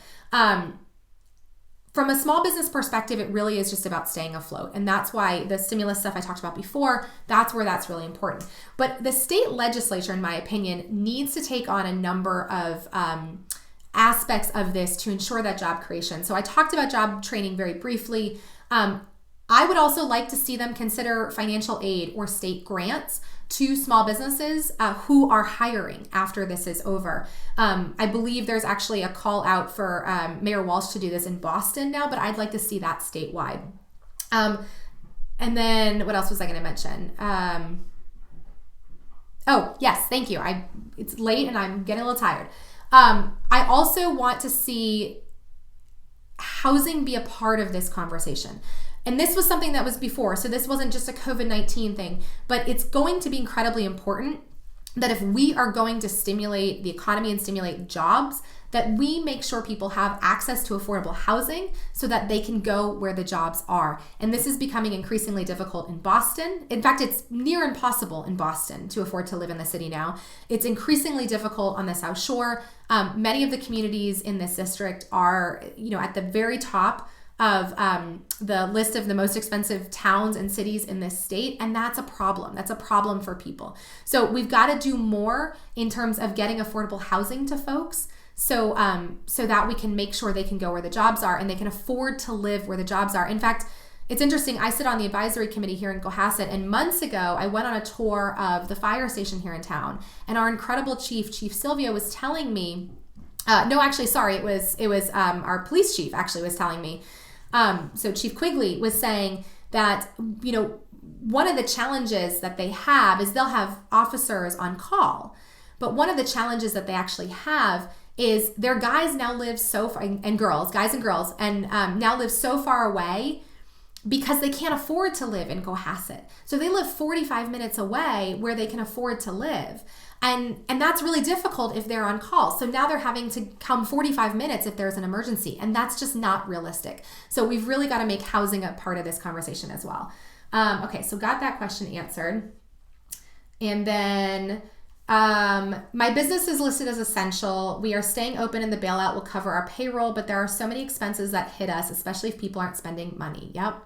From a small business perspective, it really is just about staying afloat. And that's why the stimulus stuff I talked about before, that's where that's really important. But the state legislature, in my opinion, needs to take on a number of aspects of this to ensure that job creation. So I talked about job training very briefly. I would also like to see them consider financial aid or state grants to small businesses who are hiring after this is over. I believe there's actually a call out for Mayor Walsh to do this in Boston now, but I'd like to see that statewide. And then what else was I going to mention? Oh, yes, thank you. It's late and I'm getting a little tired. I also want to see housing be a part of this conversation. And this was something that was before, so this wasn't just a COVID-19 thing, but it's going to be incredibly important that if we are going to stimulate the economy and stimulate jobs, that we make sure people have access to affordable housing so that they can go where the jobs are. And this is becoming increasingly difficult in Boston. In fact, it's near impossible in Boston to afford to live in the city now. It's increasingly difficult on the South Shore. Many of the communities in this district are, at the very top of the list of the most expensive towns and cities in this state, and that's a problem. That's a problem for people. So we've got to do more in terms of getting affordable housing to folks, so that we can make sure they can go where the jobs are and they can afford to live where the jobs are. In fact, it's interesting. I sit on the advisory committee here in Cohasset, and months ago I went on a tour of the fire station here in town, and our incredible chief Sylvia, was telling me. It was our police chief actually was telling me. So Chief Quigley was saying that, one of the challenges that they have is they'll have officers on call. But one of the challenges that they actually have is their guys now live so far, and girls, guys and girls, and now live so far away because they can't afford to live in Cohasset. So they live 45 minutes away where they can afford to live. And that's really difficult if they're on call. So now they're having to come 45 minutes if there's an emergency, and that's just not realistic. So we've really got to make housing a part of this conversation as well. Okay, so got that question answered. And then my business is listed as essential. We are staying open and the bailout will cover our payroll, but there are so many expenses that hit us, especially if people aren't spending money. Yep.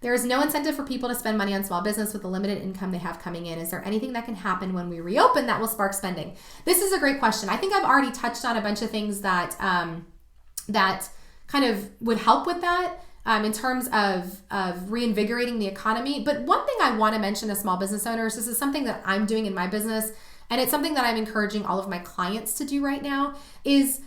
There is no incentive for people to spend money on small business with the limited income they have coming in. Is there anything that can happen when we reopen that will spark spending? This is a great question. I think I've already touched on a bunch of things that that kind of would help with that in terms of reinvigorating the economy. But one thing I want to mention to small business owners, this is something that I'm doing in my business, and it's something that I'm encouraging all of my clients to do right now, is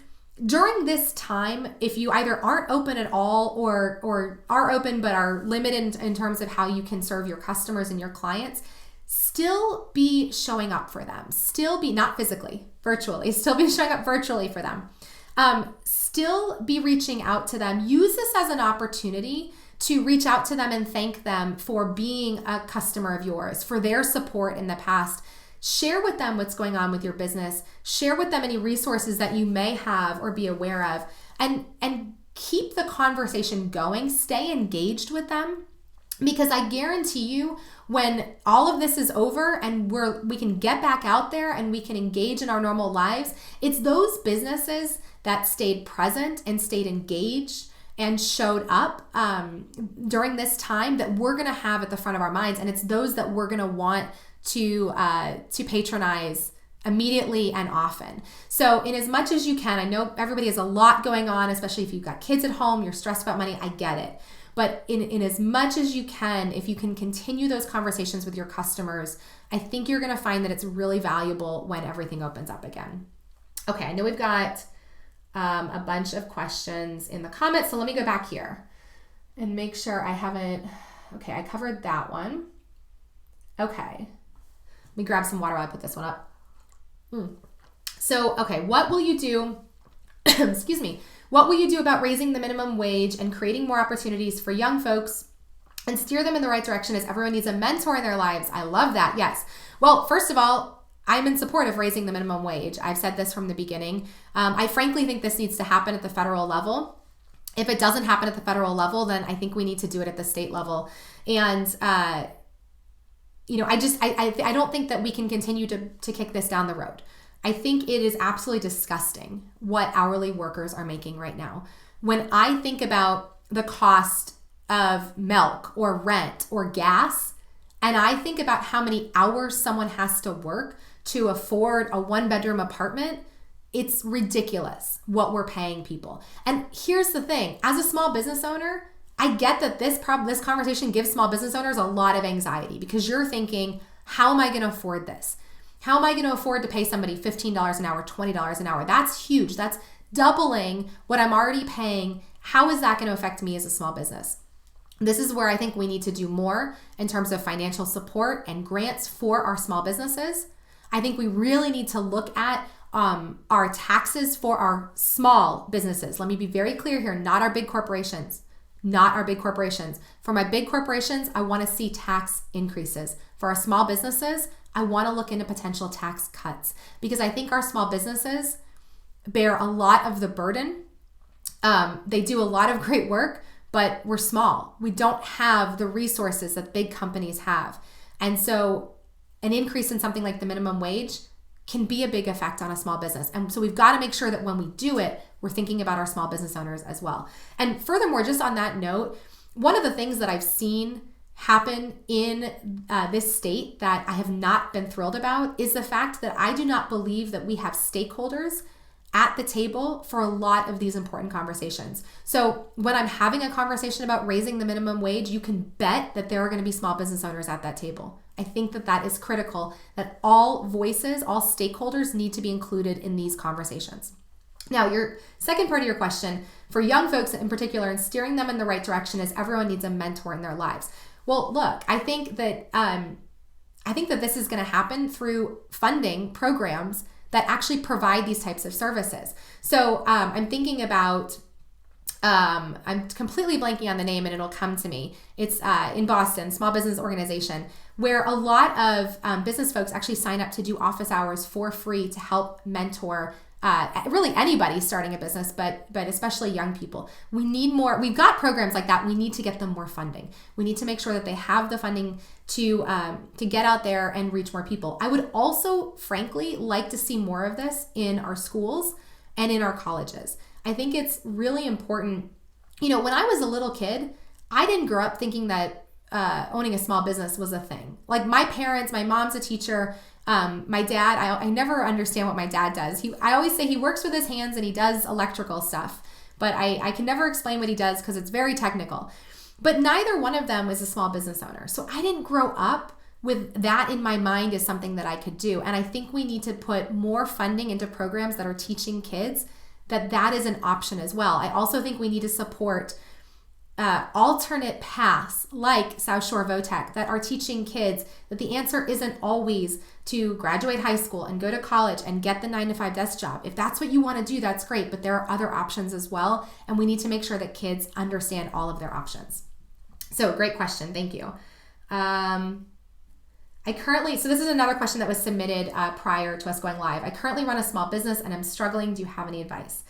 during this time, if you either aren't open at all or are open but are limited in terms of how you can serve your customers and your clients, still be showing up for them. Still be, not physically, virtually, still be showing up virtually for them. Still be reaching out to them. Use this as an opportunity to reach out to them and thank them for being a customer of yours, for their support in the past. Share with them what's going on with your business. Share with them any resources that you may have or be aware of, and keep the conversation going. Stay engaged with them, because I guarantee you, when all of this is over and we can get back out there and we can engage in our normal lives, it's those businesses that stayed present and stayed engaged and showed up during this time that we're going to have at the front of our minds, and it's those that we're going to want to patronize immediately and often. So in as much as you can, I know everybody has a lot going on, especially if you've got kids at home, you're stressed about money, I get it. But in as much as you can, if you can continue those conversations with your customers, I think you're going to find that it's really valuable when everything opens up again. Okay, I know we've got a bunch of questions in the comments, so let me go back here and make sure I haven't, okay, I covered that one. Okay. Let me grab some water while I put this one up. So, okay, what will you do? Excuse me. What will you do about raising the minimum wage and creating more opportunities for young folks and steer them in the right direction, as everyone needs a mentor in their lives? I love that. Yes. Well, first of all, I'm in support of raising the minimum wage. I've said this from the beginning. I frankly think this needs to happen at the federal level. If it doesn't happen at the federal level, then I think we need to do it at the state level. And, I don't think that we can continue to kick this down the road. I think it is absolutely disgusting what hourly workers are making right now. When I think about the cost of milk or rent or gas, and I think about how many hours someone has to work to afford a one-bedroom apartment, it's ridiculous what we're paying people. And here's the thing, as a small business owner, I get that this conversation gives small business owners a lot of anxiety, because you're thinking, How am I going to afford this? How am I going to afford to pay somebody $15 an hour, $20 an hour? That's huge. That's doubling what I'm already paying. How is that going to affect me as a small business? This is where I think we need to do more in terms of financial support and grants for our small businesses. I think we really need to look at our taxes for our small businesses. Let me be very clear here, not our big corporations. Not our big corporations. For my big corporations, I want to see tax increases. For our small businesses, I want to look into potential tax cuts because I think our small businesses bear a lot of the burden. They do a lot of great work, but we're small. We don't have the resources that big companies have. And so an increase in something like the minimum wage can be a big effect on a small business. And so we've got to make sure that when we do it, we're thinking about our small business owners as well. And furthermore, just on that note, one of the things that I've seen happen in this state that I have not been thrilled about is the fact that I do not believe that we have stakeholders at the table for a lot of these important conversations. So when I'm having a conversation about raising the minimum wage, you can bet that there are going to be small business owners at that table. I think that that is critical, that all voices, all stakeholders need to be included in these conversations. Now, your second part of your question, for young folks in particular, and steering them in the right direction, is everyone needs a mentor in their lives. Well, look, I think that this is going to happen through funding programs that actually provide these types of services. So I'm thinking about, I'm completely blanking on the name and it'll come to me. It's in Boston, small business organization, where a lot of business folks actually sign up to do office hours for free to help mentor really anybody starting a business, but especially young people. We need more. We've got programs like that. We need to get them more funding. We need to make sure that they have the funding to get out there and reach more people. I would also, frankly, like to see more of this in our schools and in our colleges. I think it's really important. You know, when I was a little kid, I didn't grow up thinking that owning a small business was a thing. Like my parents, my mom's a teacher. My dad, I never understand what my dad does. I always say he works with his hands and he does electrical stuff, but I can never explain what he does because it's very technical. But neither one of them was a small business owner. So I didn't grow up with that in my mind as something that I could do. And I think we need to put more funding into programs that are teaching kids that is an option as well. I also think we need to support alternate paths like South Shore Votech that are teaching kids that the answer isn't always to graduate high school and go to college and get the 9-to-5 desk job. If that's what you want to do, that's great, but there are other options as well, and we need to make sure that kids understand all of their options. So great question, thank you. So this is another question that was submitted prior to us going live. I currently run a small business and I'm struggling. Do you have any advice?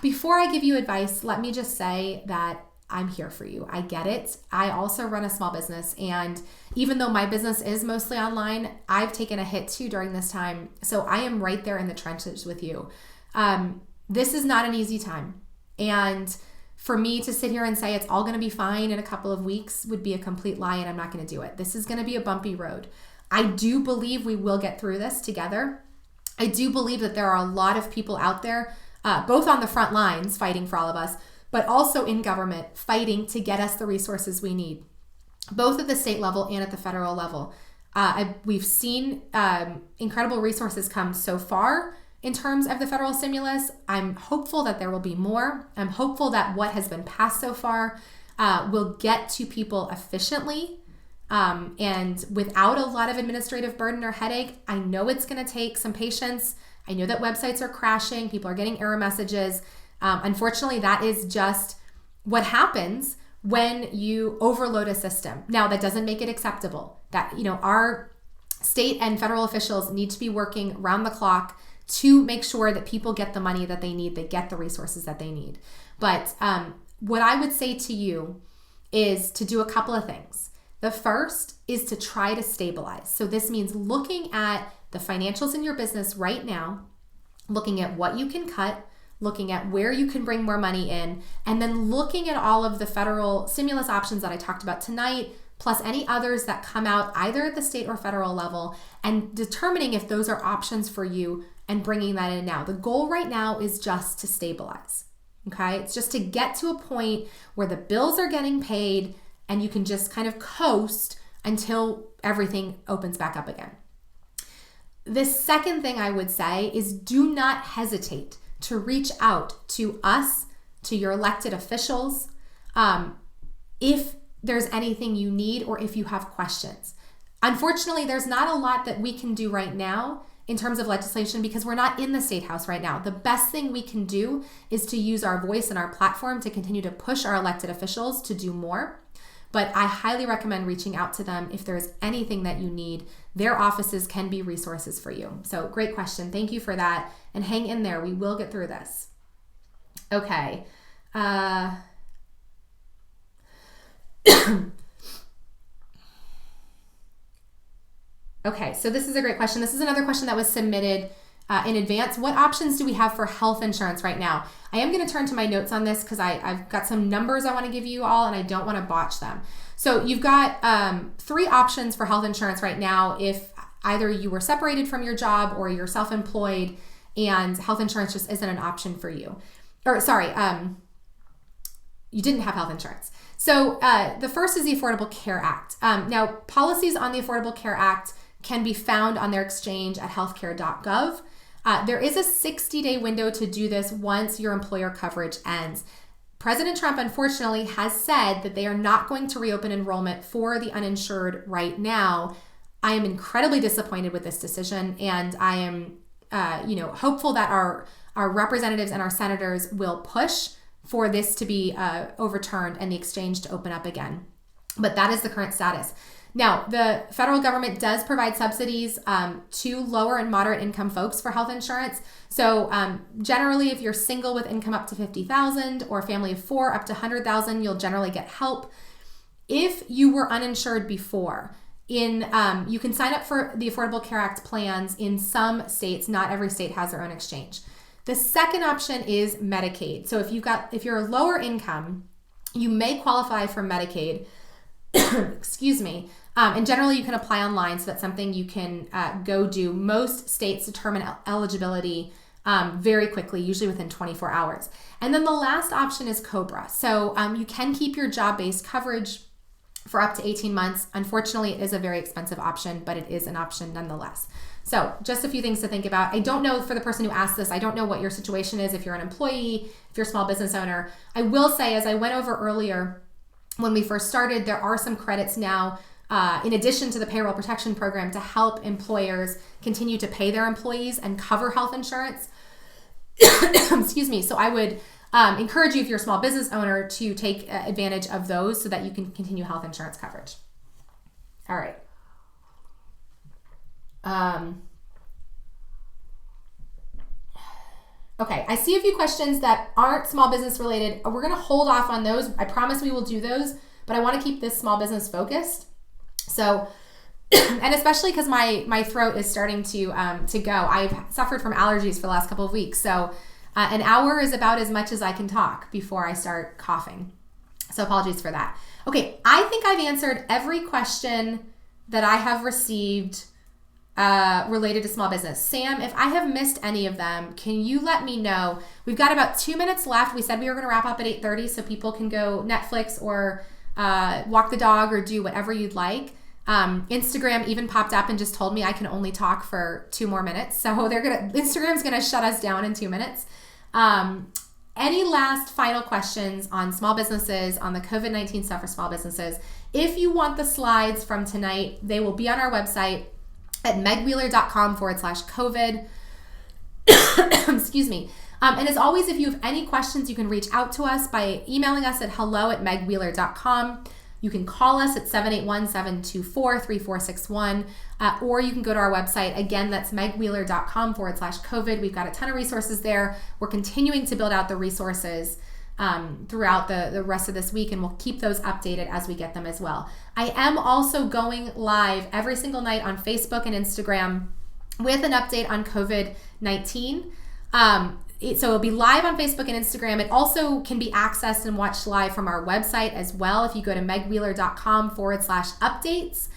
Before I give you advice, let me just say that I'm here for you. I get it. I also run a small business, and even though my business is mostly online, I've taken a hit too during this time. So I am right there in the trenches with you. This is not an easy time. And for me to sit here and say it's all going to be fine in a couple of weeks would be a complete lie, and I'm not going to do it. This is going to be a bumpy road. I do believe we will get through this together. I do believe that there are a lot of people out there both on the front lines fighting for all of us, but also in government fighting to get us the resources we need, both at the state level and at the federal level. We've seen incredible resources come so far in terms of the federal stimulus. I'm hopeful that there will be more. I'm hopeful that what has been passed so far will get to people efficiently and without a lot of administrative burden or headache. I know it's going to take some patience. I know that websites are crashing. People are getting error messages. Unfortunately, that is just what happens when you overload a system. Now, that doesn't make it acceptable. That, our state and federal officials need to be working round the clock to make sure that people get the money that they need, they get the resources that they need. But what I would say to you is to do a couple of things. The first is to try to stabilize. So this means looking at the financials in your business right now, looking at what you can cut, looking at where you can bring more money in, and then looking at all of the federal stimulus options that I talked about tonight, plus any others that come out either at the state or federal level, and determining if those are options for you and bringing that in now. The goal right now is just to stabilize, okay? It's just to get to a point where the bills are getting paid and you can just kind of coast until everything opens back up again. The second thing I would say is do not hesitate to reach out to us, to your elected officials, if there's anything you need or if you have questions. Unfortunately, there's not a lot that we can do right now in terms of legislation because we're not in the State House right now. The best thing we can do is to use our voice and our platform to continue to push our elected officials to do more. But I highly recommend reaching out to them if there's anything that you need. Their offices can be resources for you. So great question. Thank you for that. And hang in there. We will get through this. Okay. Okay, so this is a great question. This is another question that was submitted in advance. What options do we have for health insurance right now? I am going to turn to my notes on this because I've got some numbers I want to give you all and I don't want to botch them. So you've got 3 options for health insurance right now if either you were separated from your job or you're self-employed and health insurance just isn't an option for you. Or sorry, you didn't have health insurance. So the first is the Affordable Care Act. Now, policies on the Affordable Care Act can be found on their exchange at healthcare.gov. There is a 60-day window to do this once your employer coverage ends. President Trump, unfortunately, has said that they are not going to reopen enrollment for the uninsured right now. I am incredibly disappointed with this decision, and I am hopeful that our representatives and our senators will push for this to be overturned and the exchange to open up again. But that is the current status. Now, the federal government does provide subsidies to lower and moderate income folks for health insurance. So generally, if you're single with income up to $50,000 or a family of 4 up to $100,000, you'll generally get help. If you were uninsured before, you can sign up for the Affordable Care Act plans in some states. Not every state has their own exchange. The second option is Medicaid. So if you're a lower income, you may qualify for Medicaid. Excuse me. And generally you can apply online, so that's something you can go do. Most states determine eligibility very quickly, usually within 24 hours. And then the last option is COBRA. So you can keep your job-based coverage for up to 18 months. Unfortunately, it is a very expensive option, but it is an option nonetheless. So just a few things to think about. I don't know, for the person who asked this, I don't know what your situation is, if you're an employee, if you're a small business owner. I will say, as I went over earlier, when we first started, there are some credits now in addition to the payroll protection program to help employers continue to pay their employees and cover health insurance. Excuse me. So I would encourage you, if you're a small business owner, to take advantage of those so that you can continue health insurance coverage. All right. Okay, I see a few questions that aren't small business related. We're going to hold off on those. I promise we will do those, but I want to keep this small business focused. So, and especially because my throat is starting to go. I've suffered from allergies for the last couple of weeks. So an hour is about as much as I can talk before I start coughing. So apologies for that. Okay, I think I've answered every question that I have received related to small business. Sam, if I have missed any of them, can you let me know? We've got about 2 minutes left. We said we were going to wrap up at 8:30 so people can go Netflix or walk the dog or do whatever you'd like. Instagram even popped up and just told me I can only talk for 2 more minutes. So Instagram's going to shut us down in 2 minutes. Any last final questions on small businesses, on the COVID-19 stuff for small businesses? If you want the slides from tonight, they will be on our website at megwheeler.com/COVID. Excuse me. And as always, if you have any questions, you can reach out to us by emailing us at hello@megwheeler.com. You can call us at 781-724-3461, or you can go to our website. Again, that's megwheeler.com/COVID. We've got a ton of resources there. We're continuing to build out the resources throughout the rest of this week, and we'll keep those updated as we get them as well. I am also going live every single night on Facebook and Instagram with an update on COVID-19. So it'll be live on Facebook and Instagram. It also can be accessed and watched live from our website as well if you go to megwheeler.com/updates.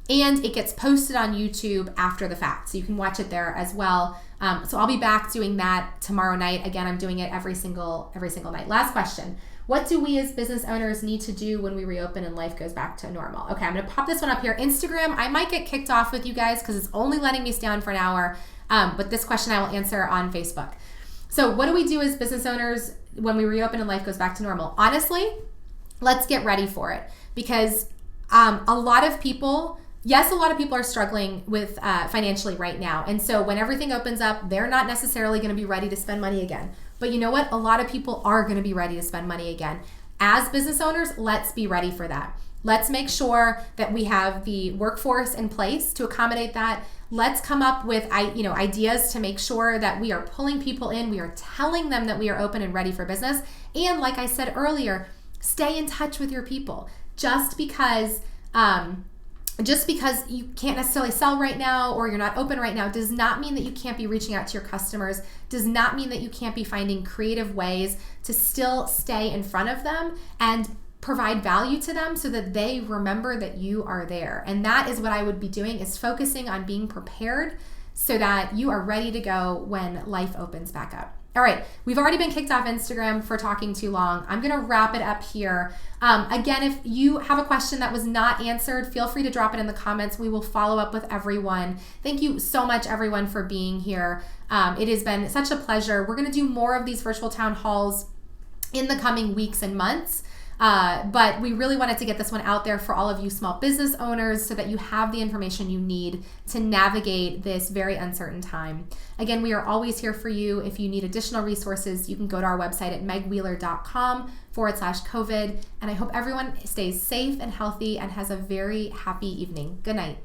And it gets posted on YouTube after the fact, so you can watch it there as well. So I'll be back doing that tomorrow night. Again, I'm doing it every single night. Last question. What do we as business owners need to do when we reopen and life goes back to normal? Okay, I'm going to pop this one up here. Instagram, I might get kicked off with you guys because it's only letting me stay on for an hour. But this question I will answer on Facebook. So what do we do as business owners when we reopen and life goes back to normal? Honestly, let's get ready for it, because a lot of people are struggling with financially right now. And so when everything opens up, they're not necessarily going to be ready to spend money again. But you know what? A lot of people are going to be ready to spend money again. As business owners, let's be ready for that. Let's make sure that we have the workforce in place to accommodate that. Let's come up with ideas to make sure that we are pulling people in. We are telling them that we are open and ready for business. And like I said earlier, stay in touch with your people. Just because you can't necessarily sell right now or you're not open right now does not mean that you can't be reaching out to your customers, does not mean that you can't be finding creative ways to still stay in front of them and provide value to them so that they remember that you are there. And that is what I would be doing, is focusing on being prepared so that you are ready to go when life opens back up. All right, we've already been kicked off Instagram for talking too long. I'm gonna wrap it up here. Again, if you have a question that was not answered, feel free to drop it in the comments. We will follow up with everyone. Thank you so much, everyone, for being here. It has been such a pleasure. We're gonna do more of these virtual town halls in the coming weeks and months. But we really wanted to get this one out there for all of you small business owners so that you have the information you need to navigate this very uncertain time. Again, we are always here for you. If you need additional resources, you can go to our website at megwheeler.com/COVID. And I hope everyone stays safe and healthy and has a very happy evening. Good night.